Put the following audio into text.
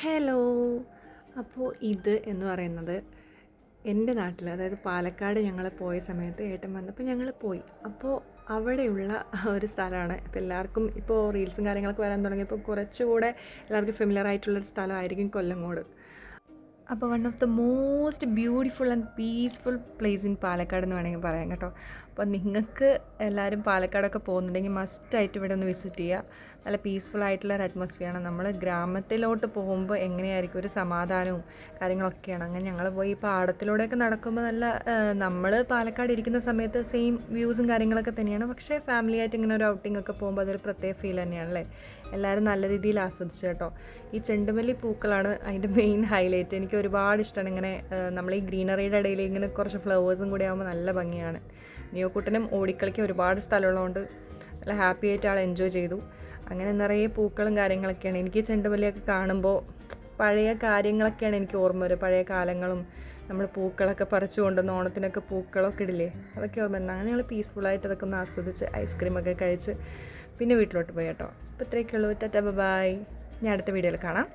Hello. അപ്പോൾ ഇത് എന്ന് പറയുന്നത് എൻ്റെ നാട്ടിൽ, അതായത് പാലക്കാട് ഞങ്ങൾ പോയ സമയത്ത് ഏട്ടൻ വന്നപ്പോൾ ഞങ്ങൾ പോയി. അപ്പോൾ അവിടെയുള്ള ഒരു സ്ഥലമാണ്. ഇപ്പോൾ എല്ലാവർക്കും ഇപ്പോൾ റീൽസും കാര്യങ്ങളൊക്കെ വരാൻ തുടങ്ങിയപ്പോൾ കുറച്ചുകൂടെ എല്ലാവർക്കും ഫെമിലിയർ ആയിട്ടുള്ളൊരു സ്ഥലമായിരിക്കും കൊല്ലങ്കോട്. അപ്പോൾ one of the most beautiful and peaceful place in Palakkad എന്ന് വേണമെങ്കിൽ പറയാം കേട്ടോ. അപ്പോൾ നിങ്ങൾക്ക് എല്ലാവരും പാലക്കാടൊക്കെ പോകുന്നുണ്ടെങ്കിൽ മസ്റ്റായിട്ട് ഇവിടെ ഒന്ന് വിസിറ്റ് ചെയ്യുക. നല്ല പീസ്ഫുൾ ആയിട്ടുള്ളൊരു അറ്റ്മോസ്ഫിയറാണ്. നമ്മൾ ഗ്രാമത്തിലോട്ട് പോകുമ്പോൾ എങ്ങനെയായിരിക്കും ഒരു സമാധാനവും കാര്യങ്ങളൊക്കെയാണ്. അങ്ങനെ ഞങ്ങൾ പോയി ഈ പാടത്തിലൂടെയൊക്കെ നടക്കുമ്പോൾ നല്ല നമ്മൾ പാലക്കാട് ഇരിക്കുന്ന സമയത്ത് സെയിം വ്യൂസും കാര്യങ്ങളൊക്കെ തന്നെയാണ്. പക്ഷേ ഫാമിലി ആയിട്ട് ഇങ്ങനെ ഒരു ഔട്ടിംഗ് ഒക്കെ പോകുമ്പോൾ അതൊരു പ്രത്യേക ഫീൽ തന്നെയാണല്ലേ. എല്ലാവരും നല്ല രീതിയിൽ ആസ്വദിച്ചു കേട്ടോ. ഈ ചെണ്ടുമല്ലി പൂക്കളാണ് അതിൻ്റെ മെയിൻ ഹൈലൈറ്റ്. എനിക്ക് ഒരുപാട് ഇഷ്ടമാണ് ഇങ്ങനെ നമ്മൾ ഈ ഗ്രീനറിയുടെ ഇടയിൽ ഇങ്ങനെ കുറച്ച് ഫ്ലവേഴ്സും കൂടി ആകുമ്പോൾ നല്ല ഭംഗിയാണ്. നിയോക്കുട്ടനും ഓടിക്കളിക്കാൻ ഒരുപാട് സ്ഥലമുള്ളതുകൊണ്ട് നല്ല ഹാപ്പി ആയിട്ട് ആൾ എൻജോയ് ചെയ്തു. അങ്ങനെ നിറയെ പൂക്കളും കാര്യങ്ങളൊക്കെയാണ്. എനിക്ക് ചെണ്ടുമല്ലിയൊക്കെ കാണുമ്പോൾ പഴയ കാര്യങ്ങളൊക്കെയാണ് എനിക്ക് ഓർമ്മ വരും. പഴയ കാലങ്ങളും നമ്മൾ പൂക്കളൊക്കെ പറിച്ചു കൊണ്ടുവന്ന് ഓണത്തിനൊക്കെ പൂക്കളൊക്കെ ഇടില്ലേ, അതൊക്കെ ഓർമ്മ വരുന്നത്. അങ്ങനെ ഞങ്ങൾ പീസ്ഫുള്ളായിട്ട് അതൊക്കെ ഒന്ന് ആസ്വദിച്ച് ഐസ്ക്രീമൊക്കെ കഴിച്ച് പിന്നെ വീട്ടിലോട്ട് പോയി കേട്ടോ. അപ്പോൾ ഇത്രയൊക്കെ ഉള്ളൂ. Tata bye. ഞാൻ അടുത്ത വീഡിയോയിൽ കാണാം.